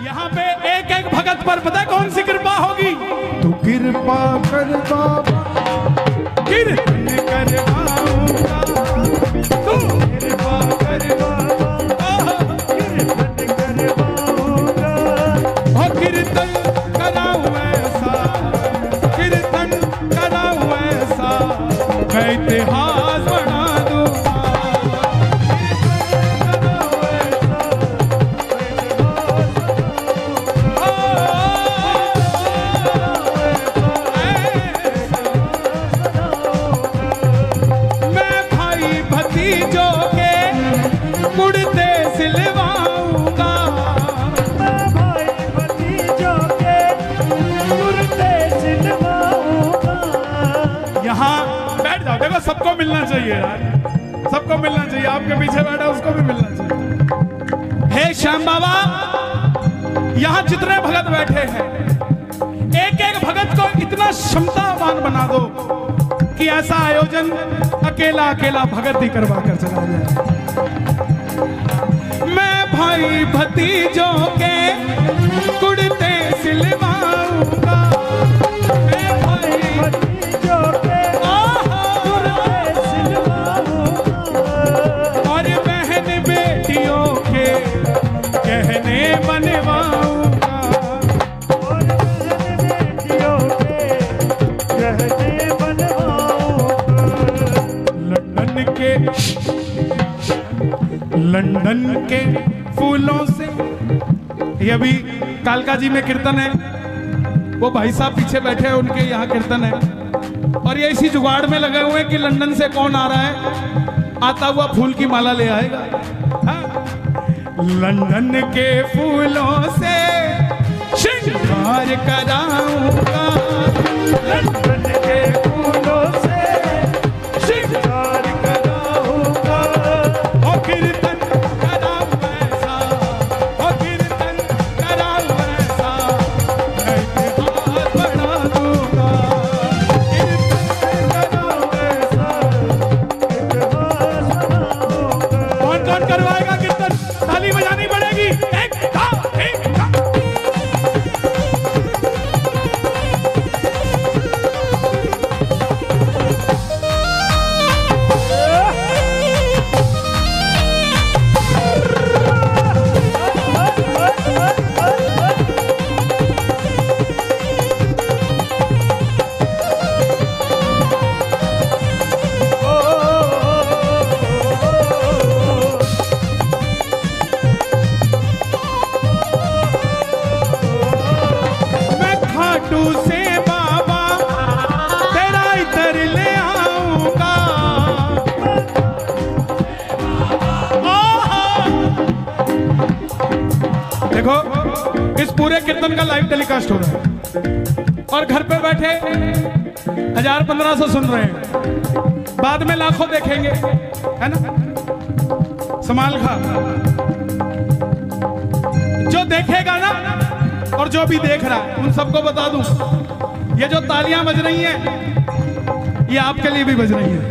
यहाँ पे एक एक भगत पर पता है कौन सी कृपा होगी? तू कृपा कर बाबा, कीर्तन करवाऊंगा, तू कृपा कर बाबा, कीर्तन करवाऊंगा। हो कीर्तन कराऊं ऐसा, कीर्तन कराऊं ऐसा, मैं इतिहास बना दूंगा। मैं भाई भतीजों के कुर्ते सिलवाऊंगा, मैं भाई भतीजों के कुर्ते सिलवाऊंगा। यहाँ बैठ जाओ। देखो सबको मिलना चाहिए यार, सबको मिलना चाहिए। आपके पीछे बैठा उसको भी मिलना चाहिए। हे श्याम बाबा, यहाँ जितने भगत बैठे हैं, एक एक भगत को इतना क्षमतावान बना दो कि ऐसा आयोजन अकेला अकेला भगत ही करवा कर चला जाए। मैं भाई भतीजों के कुर्ते सिलवाऊंगा, मैं भाई भतीजों के कुर्ते सिलवाऊंगा। और बहन बेटियों के गहने बनवाऊंगा, और बहन बेटियों के गहने बनवाऊंगा। लंदन के फूलों से, ये अभी कालका जी में कीर्तन है, वो भाई साहब पीछे बैठे हैं, उनके यहाँ कीर्तन है। और ये इसी जुगाड़ में लगे हुए हैं कि लंदन से कौन आ रहा है, आता हुआ फूल की माला ले आएगा। हाँ? लंदन के फूलों से श्रृंगार कराऊंगा, लंदन के फूलों से श्रृंगार कराऊंगा। ओ कीर्तन कराऊं ऐसा, ओ कीर्तन कराऊं ऐसा, मैं इतिहास बना दूंगा। कीर्तन कराऊं ऐसा। इतिहास बनाऊंगा। कौन कौन करवाएगा कीर्तन? ताली बजानी पड़ेगी। एक था, एक था। मैं खाटू से बाबा तेरा इधर ले आऊंगा। देखो इस पूरे कीर्तन का लाइव टेलीकास्ट हो रहा है और घर पे बैठे 1000-1500 सुन रहे हैं, बाद में लाखों देखेंगे, है ना? संभाल खा। जो देखेगा ना और जो भी देख रहा है, उन सबको बता दूं, ये जो तालियां बज रही हैं, ये आपके लिए भी बज रही हैं।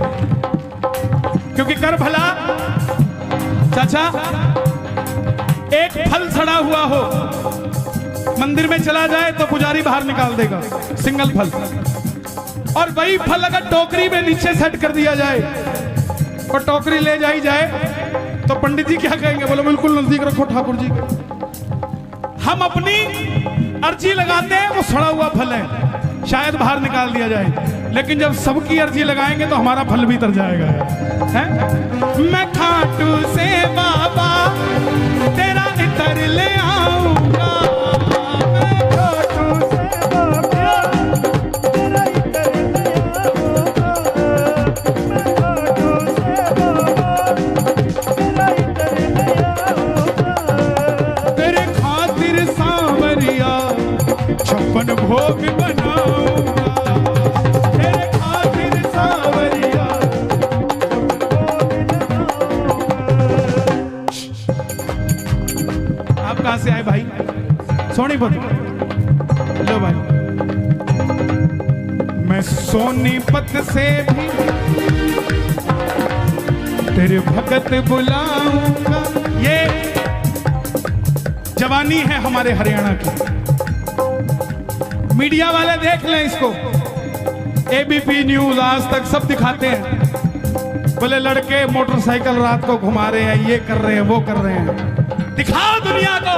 क्योंकि कर भला चाचा, एक फल सड़ा हुआ हो, मंदिर में चला जाए तो पुजारी बाहर निकाल देगा, सिंगल फल। और वही फल अगर टोकरी में नीचे सेट कर दिया जाए और टोकरी ले जाई जाए तो पंडित जी क्या कहेंगे? बोलो बिल्कुल नजदीक रखो ठाकुर जी। हम अपनी अर्जी लगाते हैं, वो सड़ा हुआ फल है, शायद बाहर निकाल दिया जाए, लेकिन जब सबकी अर्जी लगाएंगे तो हमारा फल भी तर जाएगा, है? मैं खाटू से बाबा तेरा इतर ले आऊंगा, मैं खाटू से बाबा तेरा इतर ले आऊंगा। मैं खाटू से बाबा तेरा इतर ले आऊंगा। तेरे खातिर सांवरिया 56 भोग बनाऊंगा, तेरे खातिर सांवरिया। आप कहां से आए भाई? सोनीपत। लो भाई, मैं सोनीपत से भी तेरे भगत बुलाऊंगा। ये जवानी है हमारे हरियाणा की। मीडिया वाले देख लें इसको, एबीपी न्यूज, आज तक सब दिखाते हैं, बोले लड़के मोटरसाइकिल रात को घुमा रहे हैं, ये कर रहे हैं, वो कर रहे हैं। दिखाओ दुनिया को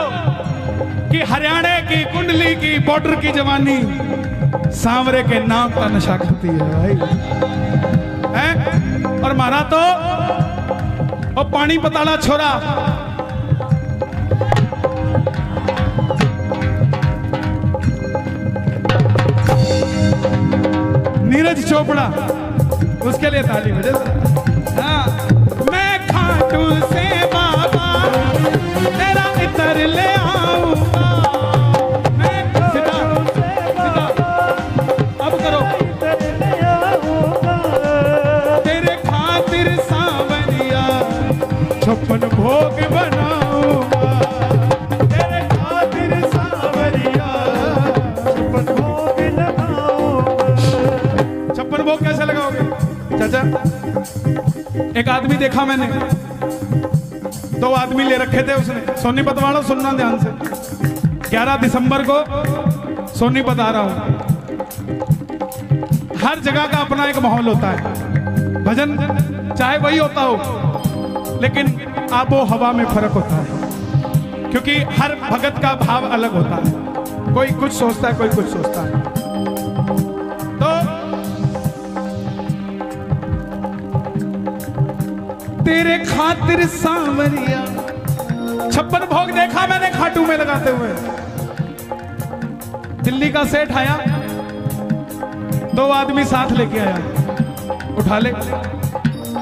कि हरियाणा की कुंडली की बॉर्डर की जवानी सांवरे के नाम का नशा करती है भाई है? और मारा तो वो पानी पताड़ा छोरा नीरज चोपड़ा, उसके लिए ताली बजे। हाँ, मैं खाटू से बाबा तेरा इतर ले आऊंगा, मैं सीधा सीधा अब करो, तेरे खातिर सांवरिया 56 भोग बनाऊंगा, तेरे खातिर सांवरिया 56 भोग लगाऊंगा। 56 भोग कैसे लगाओगे चाचा? एक आदमी देखा मैंने, 2 आदमी ले रखे थे उसने। सोनीपत वालों सुनना ध्यान से, 11 दिसंबर को सोनीपत आ रहा हूं। हर जगह का अपना एक माहौल होता है, भजन चाहे वही होता हो, लेकिन आबो हवा में फर्क होता है, क्योंकि हर भगत का भाव अलग होता है। कोई कुछ सोचता है, कोई कुछ सोचता है। तो तेरे खातिर सांवरिया 56 भोग देखा मैंने खाटू में लगाते हुए। दिल्ली का सेठ आया, 2 आदमी साथ लेके आया, उठा ले,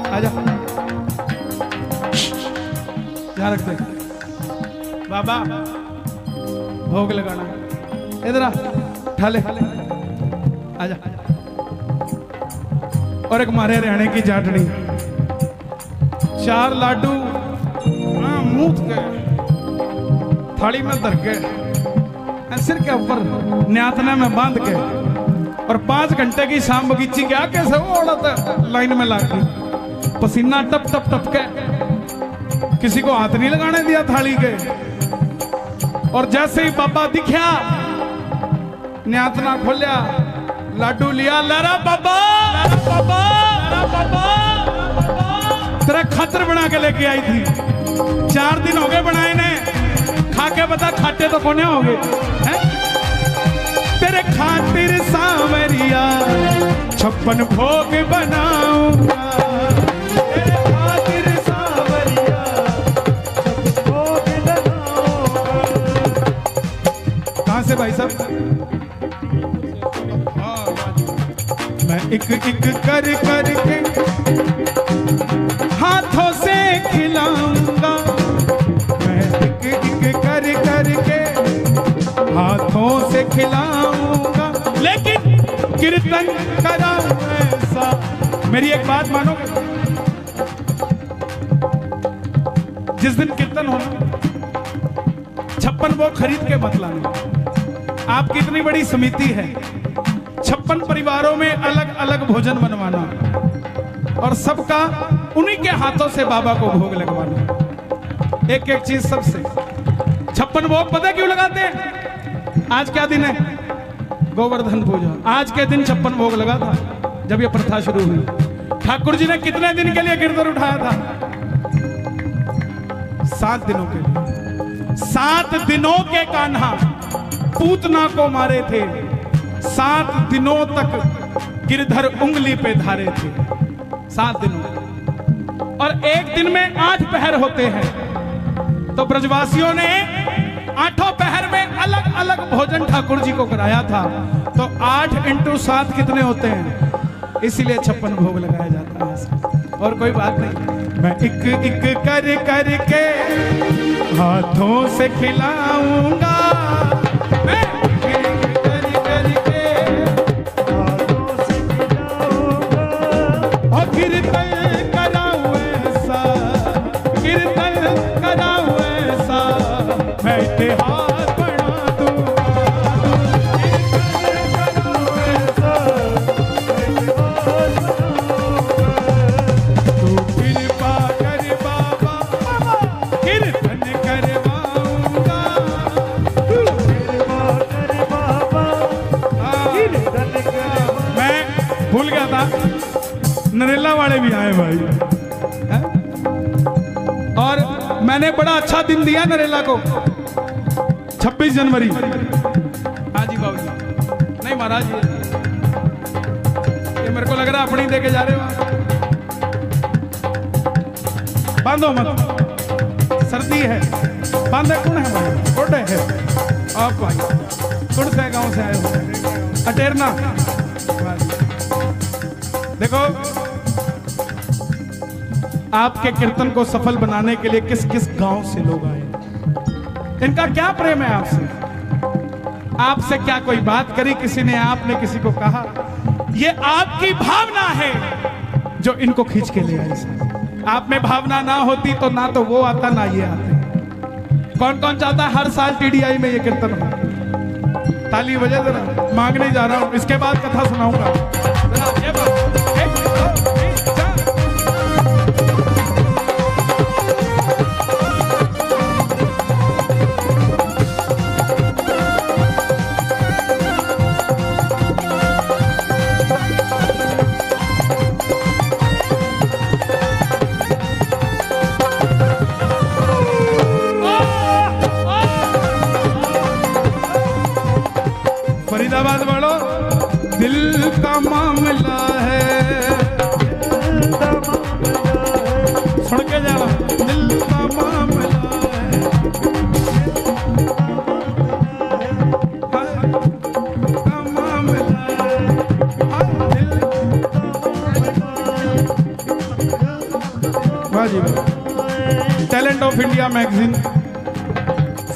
आजा, यहाँ रख दे बाबा, भोग लगाना, इधर आ, उठा ले, आजा। और एक मारे हरियाणे की जाटनी, 4 लाडू मूत के थाली में धर के सिर के ऊपर न्यातने में बांध के, और 5 घंटे की शाम बगीची के आगे से वो औरत लाइन में लागी, पसीना टप टप टप के, किसी को हाथ नहीं लगाने दिया थाली के। और जैसे ही बाबा दिखा, न्यातना खोलिया, लाडू लिया, लरा बाबा, लरा बाबा, लरा बाबा, तेरा खातर बना के लेके आई थी। 4 दिन हो गए बनाए ने, खा के बता खाते तो कोने हो गए हैं? तेरे खातिर सांवरिया 56 भोग बनाऊंगा, तेरे खातिर सांवरिया 56 भोग लगाऊंगा। कहां से भाई साहब? मैं एक एक कर करके हाथों से खिलाऊंगा, मैं एक एक कर करके हाथों से खिलाऊंगा, लेकिन कीर्तन कराऊं ऐसा। मेरी एक बात मानोगे? जिस दिन कीर्तन होना, 56 वो खरीद के मत लाना। आपकी इतनी बड़ी समिति है, 56 परिवारों में अलग अलग भोजन बनवाना, और सबका उन्हीं के हाथों से बाबा को भोग लगवाना। एक एक चीज सबसे। 56 भोग पता क्यों लगाते हैं? आज क्या दिन है? गोवर्धन पूजा। आज के दिन 56 भोग लगा था जब ये प्रथा शुरू हुई। ठाकुर जी ने कितने दिन के लिए कीर्तन उठाया था? 7 दिनों के लिए। 7 दिनों के कान्हा पूतना को मारे थे, 7 दिनों तक गिरधर उंगली पे धारे थे, 7 दिनों। और एक दिन में 8 पहर होते हैं, तो ब्रजवासियों ने 8 पहर में अलग अलग भोजन ठाकुर जी को कराया था। तो 8 × 7 कितने होते हैं? इसीलिए 56 भोग लगाया जाता है, और कोई बात नहीं। मैं एक एक कर करके हाथों से खिलाऊंगा, मैं एक कर करके हाथों से खिलाऊंगा, और कीर्तन कराऊं ऐसा, कीर्तन कराऊं ऐसा, मैं इतिहास बना दूंगा, कीर्तन कराऊं ऐसा, मैं इतिहास बनाऊंगा। तू कृपा कर बाबा, कीर्तन करवाऊंगा, नरेला वाले भी आए भाई हैं? और मैंने बड़ा अच्छा दिन दिया नरेला को, 26 जनवरी। हाँ जी बाबू जी, नहीं महाराज ये मेरे को लग रहा है अपनी दे के जा रहे हो। बांधो मत, सर्दी है, बांधे कौन है भाई? कोटे है आप भाई, कौन से गांव से आए हो? अटेरना। देखो आपके कीर्तन को सफल बनाने के लिए किस किस गांव से लोग आए, इनका क्या प्रेम है आपसे? आपसे क्या कोई बात करी किसी ने, आपने किसी को कहा? ये आपकी भावना है जो इनको खींच के ले आई। आप में भावना ना होती तो ना तो वो आता ना ये आते। कौन कौन चाहता है हर साल टीडीआई में ये कीर्तन हो? ताली बजा जरा, मांगने जा रहा हूं, इसके बाद कथा सुनाऊंगा। ये बात, एक, दो, तीन, चार। फरीदाबाद वालों, दिल का मामला है, सुन के जाना, दिल का मामला है, का मामला है, वाह जी वाह। टैलेंट ऑफ इंडिया मैगजीन,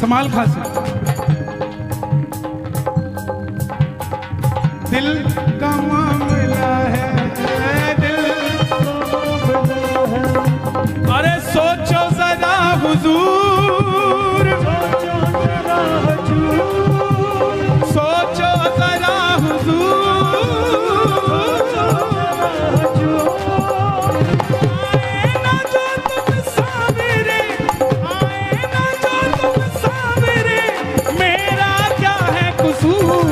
समाल खासी। दिल का मामला है, दिल का मामला है। अरे सोचो जरा हुजूर, सोचो जरा हुजूर, आए ना जो तुम सामने, आए ना जो तुम सामने, मेरा क्या है कसूर?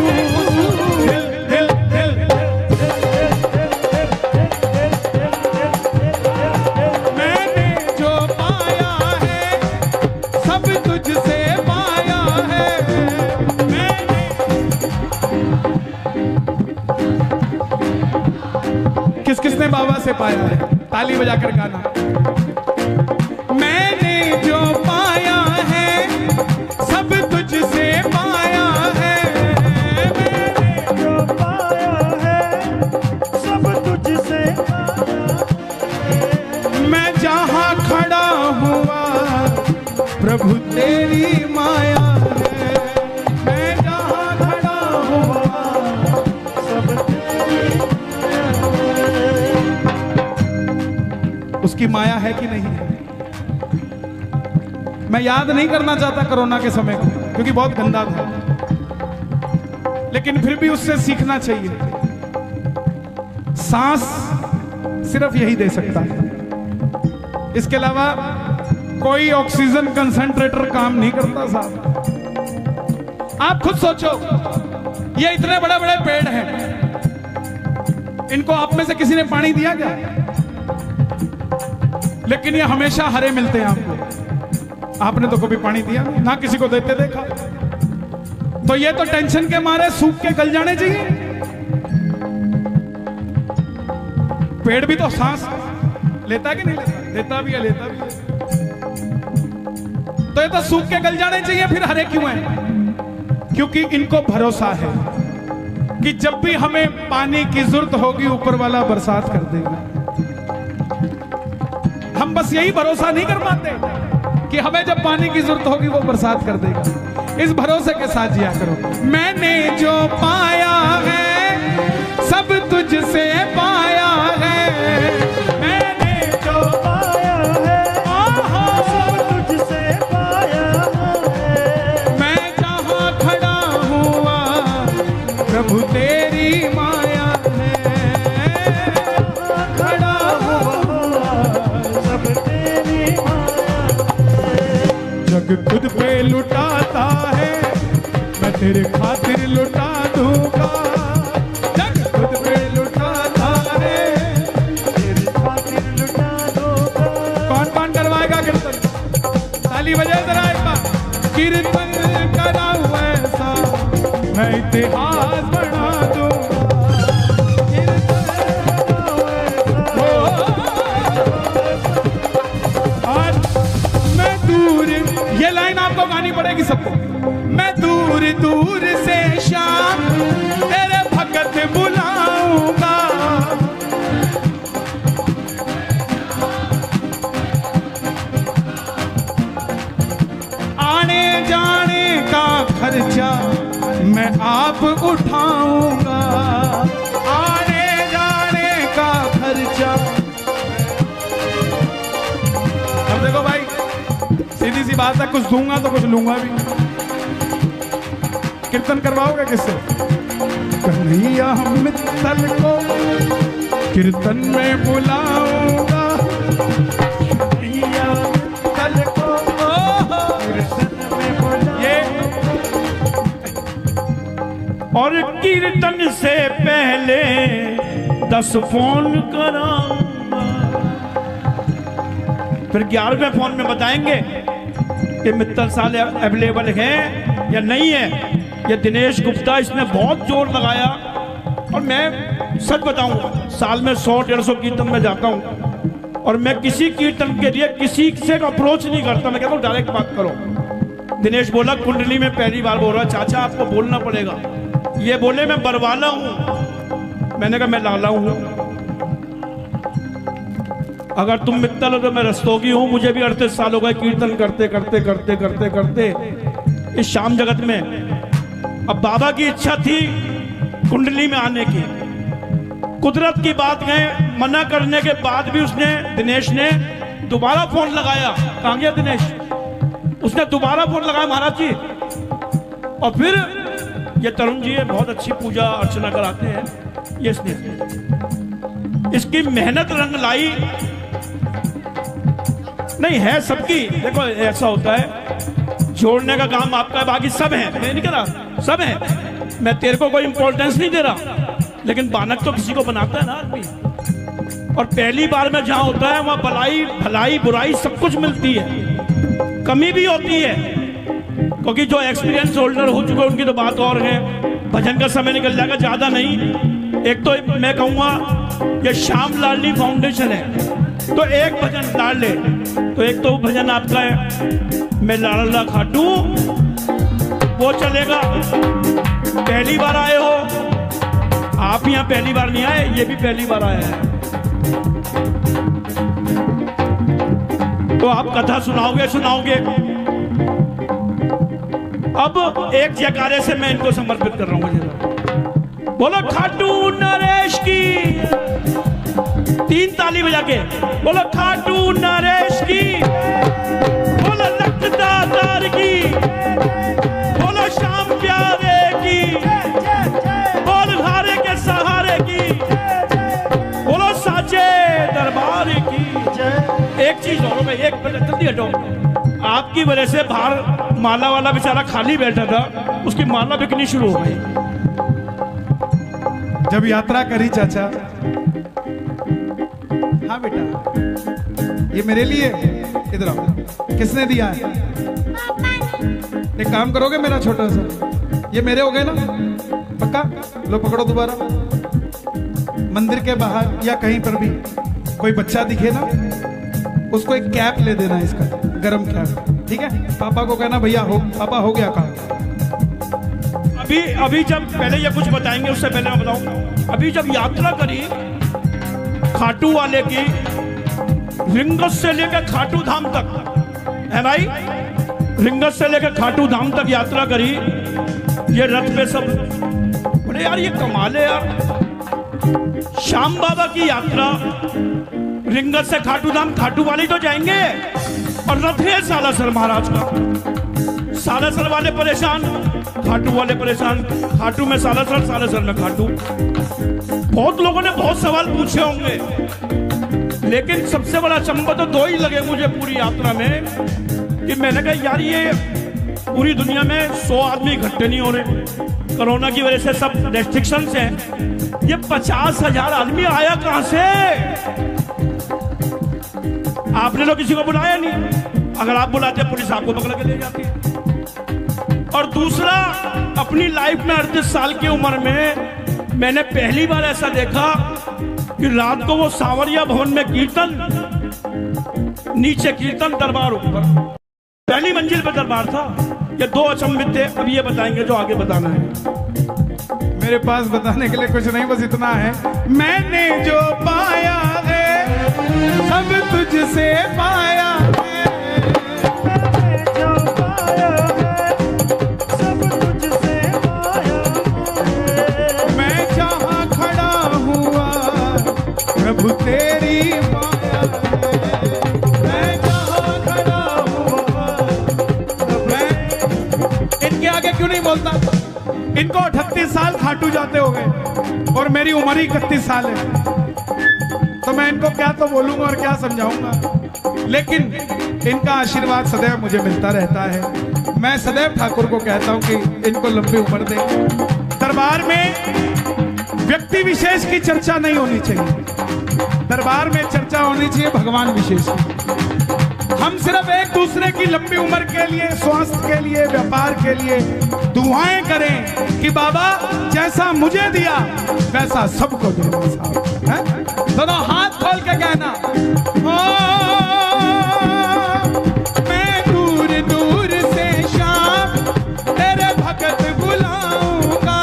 किस किसने बाबा से पाया है? ताली बजाकर गाना। मैंने जो पाया है सब तुझसे पाया है, मैंने जो पाया है सब तुझसे पाया है। मैं जहाँ खड़ा हुआ प्रभु तेरी माया है, मैं जहाँ खड़ा हुआ सब तेरी उसकी माया है कि नहीं है? मैं याद नहीं करना चाहता कोरोना के समय को, क्योंकि बहुत गंदा था, लेकिन फिर भी उससे सीखना चाहिए। सांस सिर्फ यही दे सकता है, इसके अलावा कोई ऑक्सीजन कंसंट्रेटर काम नहीं करता साहब। आप खुद सोचो, ये इतने बड़े बड़े पेड़ हैं, इनको आप में से किसी ने पानी दिया क्या? लेकिन ये हमेशा हरे मिलते हैं आपको। आपने तो कभी पानी दिया नहीं, ना किसी को देते देखा। तो ये तो टेंशन के मारे सूख के गल जाने चाहिए। पेड़ भी तो सांस लेता है कि नहीं लेता? लेता भी है, लेता भी है। तो ये तो सूख के गल जाने चाहिए, फिर हरे क्यों हैं? क्योंकि इनको भरोसा है कि जब भी हमें पानी की जरूरत होगी ऊपर वाला बरसात कर देगा। हम बस यही भरोसा नहीं कर पाते कि हमें जब पानी की जरूरत होगी वो बरसात कर देगा। इस भरोसे के साथ जिया करो। मैंने जो पाया है सब तुझसे पाया है, मैंने जो पाया है सब तुझसे पाया है। मैं जहाँ खड़ा हुआ प्रभु तेरी माया है, खड़ा हुआ सब तेरी माया है। जग खुद पे लुटाता है, मैं तेरे खातिर लुटा दूंगा। जग खुद पे लुटाता है, कीर्तन कराऊं ऐसा मैं इतिहास बना दूंगा। और मैं दूर, ये लाइन आपको गानी पड़ेगी सबको। मैं दूर दूर से शाम तेरे भगत बुलाऊंगा, आने जाने का खर्चा मैं आप उठाऊंगा, आने जाने का खर्चा। अब देखो भाई, सीधी सी बात है, कुछ दूंगा तो कुछ लूंगा भी। कीर्तन करवाओगे किससे? कन्हैया मित्तल को कीर्तन में बुलाऊंगा, कन्हैया मित्तल को कीर्तन में बुलाऊंगा। और कीर्तन से पहले 10 फोन कराऊंगा, फिर 11वें फोन में बताएंगे कि मित्तल साले अवेलेबल हैं या नहीं है। ये दिनेश गुप्ता, इसने बहुत जोर लगाया। और मैं सच बताऊंगा, साल में 100-150 कीर्तन में जाता हूं, और मैं किसी कीर्तन के लिए किसी से अप्रोच नहीं करता। मैं कहता हूं डायरेक्ट बात करो। दिनेश बोला कुंडली में पहली बार बोल रहा, चाचा आपको बोलना पड़ेगा। ये बोले मैं बरवाला हूं, मैंने कहा मैं लाला हूं। अगर तुम मित्तल हो तो मैं रस्तोगी हूं। मुझे भी 38 साल हो गए कीर्तन करते करते करते करते करते इस शाम जगत में। अब बाबा की इच्छा थी कुंडली में आने की, कुदरत की बात गए, मना करने के बाद भी उसने, दिनेश ने दोबारा फोन लगाया। कहां गया दिनेश? उसने दोबारा फोन लगाया, महाराज जी। और फिर ये तरुण जी है, बहुत अच्छी पूजा अर्चना कराते हैं। ये इसकी मेहनत रंग लाई नहीं है सबकी। देखो ऐसा होता है, जोड़ने का काम आपका है, बाकी सब है। मैं नहीं कह रहा सब है, मैं तेरे को कोई इंपॉर्टेंस नहीं दे रहा, लेकिन बानक तो किसी को बनाता है ना आदमी। और पहली बार में जहां होता है वहां भलाई भलाई बुराई सब कुछ मिलती है, कमी भी होती है। क्योंकि जो एक्सपीरियंस होल्डर हो चुके हैं उनकी तो बात और है। भजन का समय निकल जाएगा, ज्यादा नहीं। एक तो मैं कहूंगा ये श्याम लाडली फाउंडेशन है, तो एक भजन लाड ले। तो एक तो भजन आपका है, मैं लाडला खाटू, वो चलेगा। पहली बार आए हो आप, यहाँ पहली बार नहीं आए, ये भी पहली बार आया है। तो आप कथा सुनाओगे सुनाओगे। अब एक जयकारे से मैं इनको समर्पित कर रहा हूँ। बोलो खाटू नरेश की, 3 ताली बजा के बोलो खाटू नरेश की, बोलो लखदातार की, बोलो श्याम प्यारे की, बोल हारे के सहारे की, बोलो साचे दरबार की। एक चीज और भाई, एक मिनट जल्दी हटो। आपकी वजह से बाहर माला वाला बेचारा खाली बैठा था, उसकी माला बिकनी शुरू हो गई। जब यात्रा करी चाचा, हाँ बेटा ये मेरे लिए, इधर आओ, किसने दिया है? एक काम करोगे मेरा छोटा सा, ये मेरे हो गए ना पक्का? लो पकड़ो दोबारा। मंदिर के बाहर या कहीं पर भी कोई बच्चा दिखे ना, उसको एक कैप ले देना, इसका गरम कैप, ठीक है? पापा को कहना भैया हो, पापा हो गया काम। अभी जब पहले ये कुछ बताएंगे, उससे पहले मैं बताऊं, अभी जब यात्रा करी खाटू वाले की, रिंगस से लेकर खाटू धाम तक, है भाई, रिंगस से लेकर खाटू धाम तक यात्रा करी। ये रथ पे सब बोले यार ये कमाल है यार, श्याम बाबा की यात्रा रिंगस से खाटू धाम, खाटू वाले तो जाएंगे, और रथ है सालासर महाराज का। सालासर वाले परेशान, खाटू वाले परेशान, खाटू में सालासर, सालासर में खाटू। बहुत लोगों ने बहुत सवाल पूछे होंगे, लेकिन सबसे बड़ा अचंभा तो 2 ही लगे मुझे पूरी यात्रा में, कि मैंने कहा यार ये पूरी दुनिया में 100 आदमी इकट्ठे नहीं हो रहे, कोरोना की वजह से सब रेस्ट्रिक्शंस हैं, ये 50,000 आदमी आया कहां से? आपने तो किसी को बुलाया नहीं, अगर आप बुलाते पुलिस आपको पकड़ के ले जाती है। और दूसरा, अपनी लाइफ में 38 साल की उम्र में मैंने पहली बार ऐसा देखा कि रात को वो सांवरिया भवन में कीर्तन, नीचे कीर्तन, दरबार ऊपर, पहली मंजिल पे दरबार था। ये दो अचंभित थे। अब ये बताएंगे जो आगे बताना है। मेरे पास बताने के लिए कुछ नहीं, बस इतना है, मैंने जो पाया है सब तुझसे पाया है, जो पाया है सब तुझसे पाया है। मैं जहाँ खड़ा हुआ प्रभु तेरी माया है, मैं जहाँ खड़ा हुआ। मैं इनके आगे क्यों नहीं बोलता? इनको 38 साल खाटू जाते हो गए और मेरी उम्र ही 31 साल है, तो मैं इनको क्या तो बोलूंगा और क्या समझाऊंगा। लेकिन इनका आशीर्वाद सदैव मुझे मिलता रहता है। मैं सदैव ठाकुर को कहता हूं कि इनको लंबी उम्र दे। दरबार में व्यक्ति विशेष की चर्चा नहीं होनी चाहिए, दरबार में चर्चा होनी चाहिए भगवान विशेष की। हम सिर्फ एक दूसरे की लंबी उम्र के लिए, स्वास्थ्य के लिए, व्यापार के लिए दुआएं करें कि बाबा जैसा मुझे दिया वैसा सबको देना साहब, है? दोनों हाथ खोल के कहना, ओ मैं दूर दूर से शाम तेरे भगत बुलाऊंगा,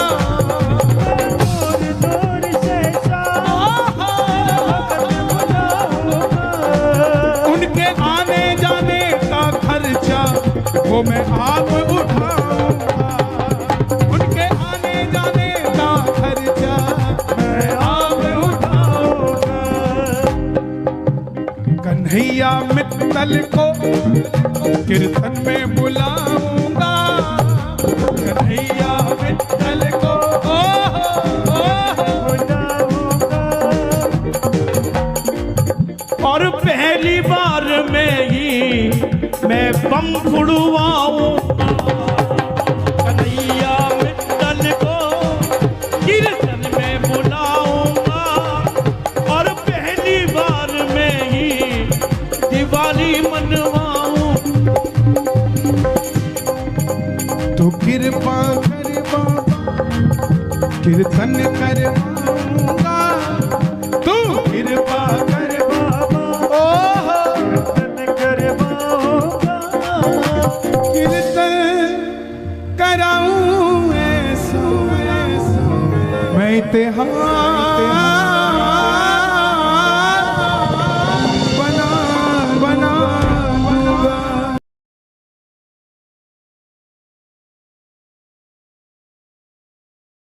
दूर दूर से शाम उनके आने जाने का खर्चा वो मैं आप उठाऊंगा, उनके आने जाने का खर्चा मैं आप उठाऊंगा। कन्हैया मित्तल को कीर्तन में बुलाऊंगा, कन्हैया मित्तल को और पहली बार में ही मैं बम फुड़वाऊंगा, कन्हैया मित्तल को कीर्तन में बुलाऊंगा, और पहली बार में ही दिवाली मनवाऊं। तो कृपा कर बाबा कीर्तन करवाऊंगा, तू कृपा कर बाबा, कीर्तन करवाऊंगा, कीर्तन कराऊं ऐसा मैं इतिहास